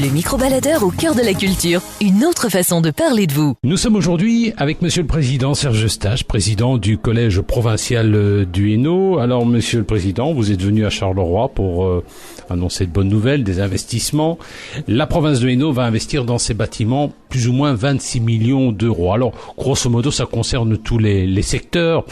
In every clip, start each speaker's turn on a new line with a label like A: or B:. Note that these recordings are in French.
A: Le micro-baladeur au cœur de la culture. Une autre façon de parler de vous.
B: Nous sommes aujourd'hui avec Monsieur le Président Serge Eustache, président du Collège provincial du Hainaut. Alors, Monsieur le Président, vous êtes venu à Charleroi pour annoncer de bonnes nouvelles, des investissements. La province de Hainaut va investir dans ces bâtiments plus ou moins 26 millions d'euros. Alors, grosso modo, ça concerne tous les secteurs.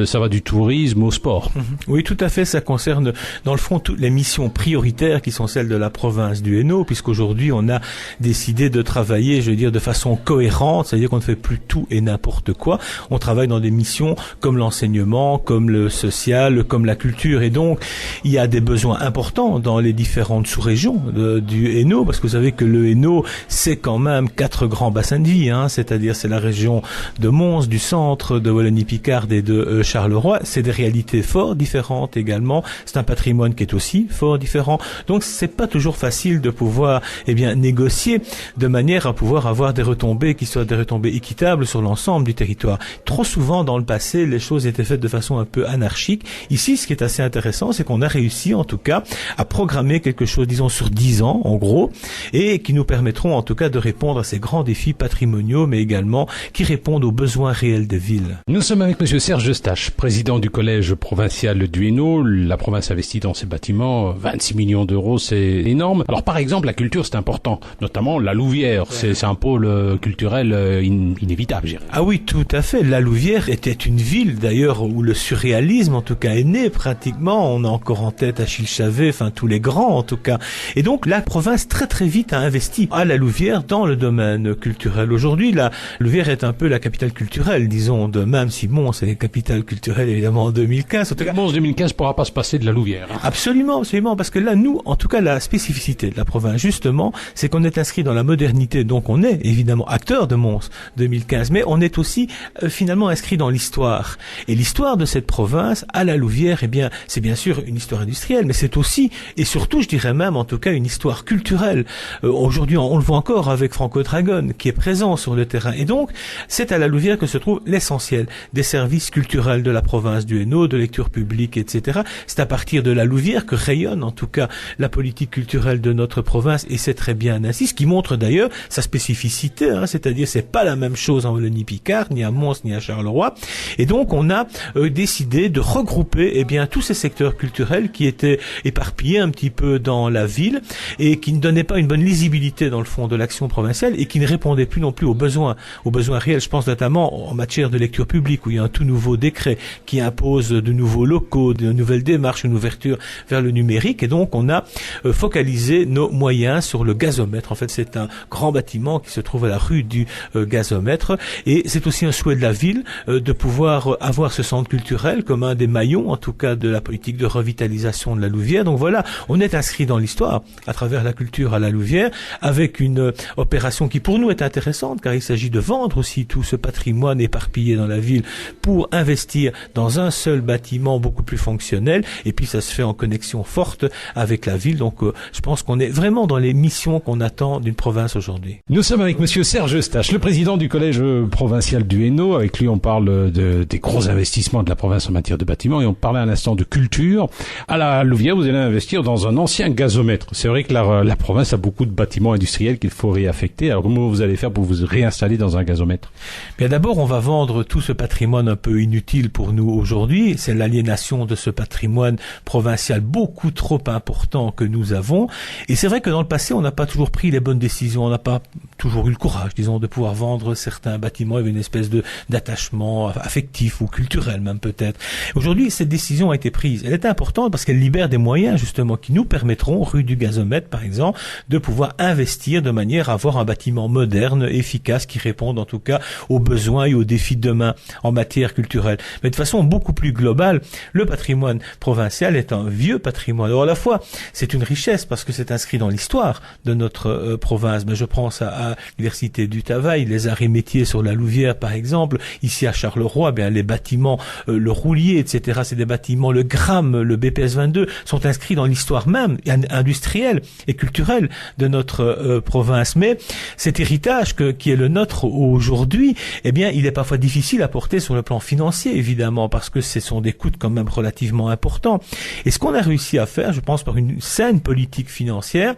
B: Ça va du tourisme au sport.
C: Oui, tout à fait. Ça concerne, dans le fond, toutes les missions prioritaires qui sont celles de la province du Hainaut, puisqu'aujourd'hui, on a décidé de travailler, je veux dire, de façon cohérente, c'est-à-dire qu'on ne fait plus tout et n'importe quoi. On travaille dans des missions comme l'enseignement, comme le social, comme la culture. Et donc, il y a des besoins importants dans les différentes sous-régions du Hainaut, parce que vous savez que le Hainaut, c'est quand même 4 grands bassins de vie, c'est-à-dire c'est la région de Mons, du centre, de Wallonie-Picarde et de Charleroi. C'est des réalités fort différentes également. C'est un patrimoine qui est aussi fort différent. Donc, c'est pas toujours facile de pouvoir, négocier de manière à pouvoir avoir des retombées qui soient des retombées équitables sur l'ensemble du territoire. Trop souvent, dans le passé, les choses étaient faites de façon un peu anarchique. Ici, ce qui est assez intéressant, c'est qu'on a réussi, en tout cas, à programmer quelque chose, disons, sur 10 ans, en gros, et qui nous permettront, en tout cas, de répondre à ces grands défis patrimoniaux, mais également qui répondent aux besoins réels des villes.
B: Nous sommes avec Monsieur Serge Eustache, président du Collège provincial du Hainaut. La province investit dans ces bâtiments 26 millions d'euros, c'est énorme. Alors, par exemple, la culture, c'est important, notamment la Louvière. C'est un pôle culturel inévitable, je dirais.
C: Ah oui, tout à fait. La Louvière était une ville, d'ailleurs, où le surréalisme, en tout cas, est né pratiquement. On a encore en tête Achille Chavet, tous les grands, en tout cas. Et donc, la province, très très vite, a investi à la Louvière dans le domaine culturel. Aujourd'hui, la Louvière est un peu la capitale culturelle, disons, de même si Mons est la capitale culturelle, évidemment, en 2015. En tout cas,
B: Mons 2015 ne pourra pas se passer de la Louvière.
C: Absolument, absolument, parce que là, nous, en tout cas, la spécificité de la province, justement, c'est qu'on est inscrit dans la modernité, donc on est, évidemment, acteur de Mons 2015, mais on est aussi, finalement, inscrit dans l'histoire. Et l'histoire de cette province, à la Louvière, c'est bien sûr une histoire industrielle, mais c'est aussi, et surtout, je dirais même, en tout cas, une histoire culturelle. Aujourd'hui, on le voit encore avec Franco Dragon, qui est présent sur le terrain. Et donc, c'est à la Louvière que se trouve l'essentiel des services culturels de la province du Hainaut, de lecture publique, etc. C'est à partir de la Louvière que rayonne, en tout cas, la politique culturelle de notre province, et c'est très bien ainsi, ce qui montre d'ailleurs sa spécificité, c'est-à-dire c'est pas la même chose en Wallonie-Picarde, ni à Mons, ni à Charleroi. Et donc, on a décidé de regrouper, tous ces secteurs culturels qui étaient éparpillés un petit peu dans la ville et qui ne donnaient pas une bonne lisibilité dans le fond de l'action provinciale et qui ne répondaient plus non plus aux besoins réels. Je pense notamment en matière de lecture publique où il y a un tout nouveau décret qui impose de nouveaux locaux, de nouvelles démarches, une ouverture vers le numérique. Et donc, on a focalisé nos moyens sur le gazomètre. En fait, c'est un grand bâtiment qui se trouve à la rue du gazomètre et c'est aussi un souhait de la ville de pouvoir avoir ce centre culturel comme un des maillons, en tout cas, de la politique de revitalisation de la Louvière. Donc voilà, on est inscrit dans l'histoire à travers la culture à la Louvière avec une opération qui pour nous est intéressante car il s'agit de vendre aussi tout ce patrimoine éparpillé dans la ville pour investir dans un seul bâtiment beaucoup plus fonctionnel et puis ça se fait en connexion forte avec la ville. Donc je pense qu'on est vraiment dans les missions qu'on attend d'une province aujourd'hui.
B: Nous sommes avec Monsieur Serge Eustache, le président du Collège provincial du Hainaut. Avec lui, on parle des gros investissements de la province en matière de bâtiments et on parlait à l'instant de culture. À la Louvière, vous allez investir dans un ancien gazomètre. C'est vrai que la province a beaucoup de bâtiments industriels qu'il faut réaffecter. Alors comment vous allez faire pour vous réinstaller dans un gazomètre?
C: Bien d'abord, on va vendre tout ce patrimoine un peu inutile pour nous aujourd'hui. C'est l'aliénation de ce patrimoine provincial beaucoup trop important que nous avons. Et c'est vrai que dans le passé, on n'a pas toujours pris les bonnes décisions. On n'a pas toujours eu le courage, disons, de pouvoir vendre certains bâtiments. Il y avait une espèce d'attachement affectif ou culturel même peut-être. Aujourd'hui, cette décision a été prise. Elle est importante parce qu'elle libère des moyens justement qui nous permettront, rue du gazomètre par exemple, de pouvoir investir de manière à avoir un bâtiment moderne, efficace, qui réponde en tout cas aux besoins et aux défis de demain en matière culturelle. Mais de façon beaucoup plus globale, le patrimoine provincial est un vieux patrimoine. Alors à la fois, c'est une richesse parce que c'est inscrit dans l'histoire de notre province. Mais je pense à à l'université du Travail, les arts et métiers sur la Louvière par exemple. Ici à Charleroi, bien les bâtiments, le Roulier, etc. C'est des bâtiments, le Gramme, le BPS 22 sont inscrits dans l'histoire même industrielle et culturelle de notre province. Mais cet héritage qui est le nôtre aujourd'hui, eh bien, il est parfois difficile à porter sur le plan financier, évidemment, parce que ce sont des coûts quand même relativement importants. Et ce qu'on a réussi à faire, je pense, par une saine politique financière,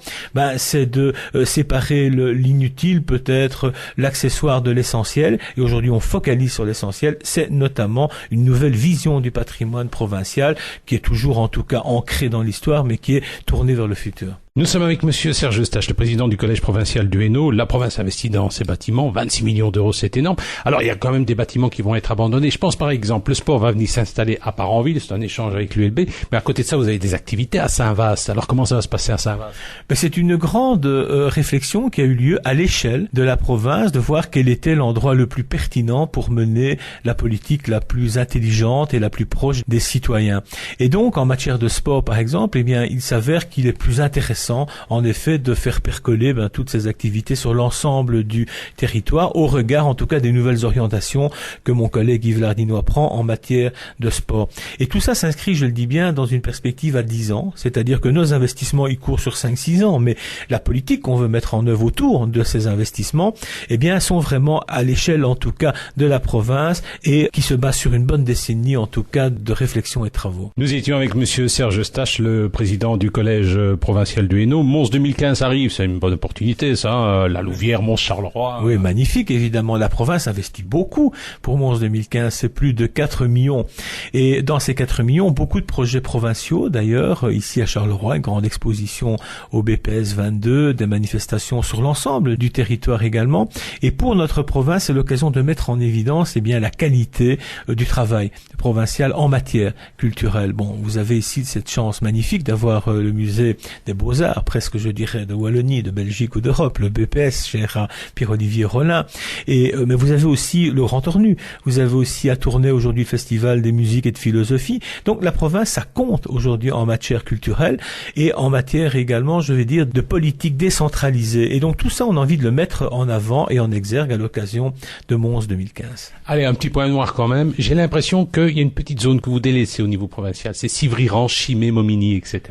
C: c'est de séparer l'inutile, peut-être l'accessoire de l'essentiel. Et aujourd'hui, on focalise sur l'essentiel. C'est notamment une nouvelle vision du patrimoine provincial qui est toujours, en tout cas, ancrée dans l'histoire, mais qui est tournée vers le futur.
B: Nous sommes avec monsieur Serge Eustache, le président du collège provincial du Hainaut. La province investit dans ces bâtiments, 26 millions d'euros, c'est énorme. Alors, il y a quand même des bâtiments qui vont être abandonnés. Je pense par exemple, le sport va venir s'installer à Parenville, c'est un échange avec l'ULB. Mais à côté de ça, vous avez des activités à Saint-Vaast. Alors, comment ça va se passer à Saint-Vaast?
C: C'est une grande réflexion qui a eu lieu à l'échelle de la province, de voir quel était l'endroit le plus pertinent pour mener la politique la plus intelligente et la plus proche des citoyens. Et donc, en matière de sport, par exemple, eh bien, il s'avère qu'il est plus intéressant en effet de faire percoler toutes ces activités sur l'ensemble du territoire au regard en tout cas des nouvelles orientations que mon collègue Yves Lardinois prend en matière de sport. Et tout ça s'inscrit, je le dis bien, dans une perspective à 10 ans, c'est-à-dire que nos investissements ils courent sur 5-6 ans, mais la politique qu'on veut mettre en œuvre autour de ces investissements, eh bien, sont vraiment à l'échelle en tout cas de la province et qui se base sur une bonne décennie en tout cas de réflexion et travaux.
B: Nous étions avec monsieur Serge Eustache, le président du collège provincial du Hainaut. Mons 2015 arrive, c'est une bonne opportunité, ça. La Louvière, Mons Charleroi.
C: Oui, magnifique, évidemment. La province investit beaucoup pour Mons 2015. C'est plus de 4 millions. Et dans ces 4 millions, beaucoup de projets provinciaux, d'ailleurs. Ici à Charleroi, une grande exposition au BPS 22, des manifestations sur l'ensemble du territoire également. Et pour notre province, c'est l'occasion de mettre en évidence, la qualité du travail provincial en matière culturelle. Bon, vous avez ici cette chance magnifique d'avoir le musée des Beaux-Arts, presque je dirais de Wallonie, de Belgique ou d'Europe, le BPS cher à Pierre-Olivier Rollin. Mais vous avez aussi le Grand Ornu, vous avez aussi à tourner aujourd'hui le Festival des musiques et de philosophie. Donc la province, ça compte aujourd'hui en matière culturelle et en matière également, je vais dire, de politique décentralisée. Et donc tout ça, on a envie de le mettre en avant et en exergue à l'occasion de Mons 2015.
B: Allez, un petit point noir quand même. J'ai l'impression qu'il y a une petite zone que vous délaissez au niveau provincial. C'est Civry-Ranch, Chimay, Momigny, etc.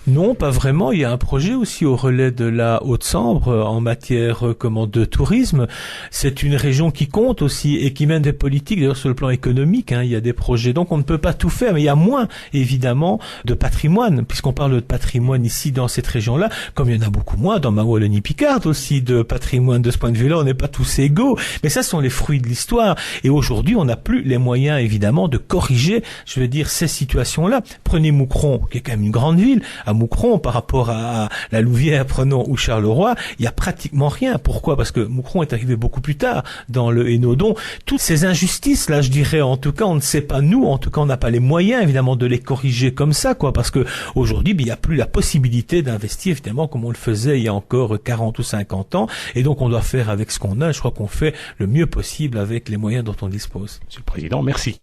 C: Non, pas vraiment. Il y a un projet aussi au relais de la Haute-Sambre en matière de tourisme. C'est une région qui compte aussi et qui mène des politiques, d'ailleurs sur le plan économique, il y a des projets. Donc on ne peut pas tout faire, mais il y a moins évidemment de patrimoine, puisqu'on parle de patrimoine ici dans cette région-là, comme il y en a beaucoup moins dans ma Wallonie-Picarde aussi de patrimoine. De ce point de vue-là, on n'est pas tous égaux, mais ça ce sont les fruits de l'histoire. Et aujourd'hui, on n'a plus les moyens évidemment de corriger, je veux dire, ces situations-là. Prenez Moucron, qui est quand même une grande ville. À Moucron, par rapport à la Louvière, prenons, ou Charleroi, il y a pratiquement rien. Pourquoi? Parce que Moucron est arrivé beaucoup plus tard dans le Hainaut. Donc, toutes ces injustices-là, je dirais, en tout cas, on ne sait pas nous, en tout cas, on n'a pas les moyens, évidemment, de les corriger comme ça, parce que aujourd'hui, il n'y a plus la possibilité d'investir, évidemment, comme on le faisait il y a encore 40 ou 50 ans. Et donc, on doit faire avec ce qu'on a. Je crois qu'on fait le mieux possible avec les moyens dont on dispose.
B: Monsieur le Président, merci.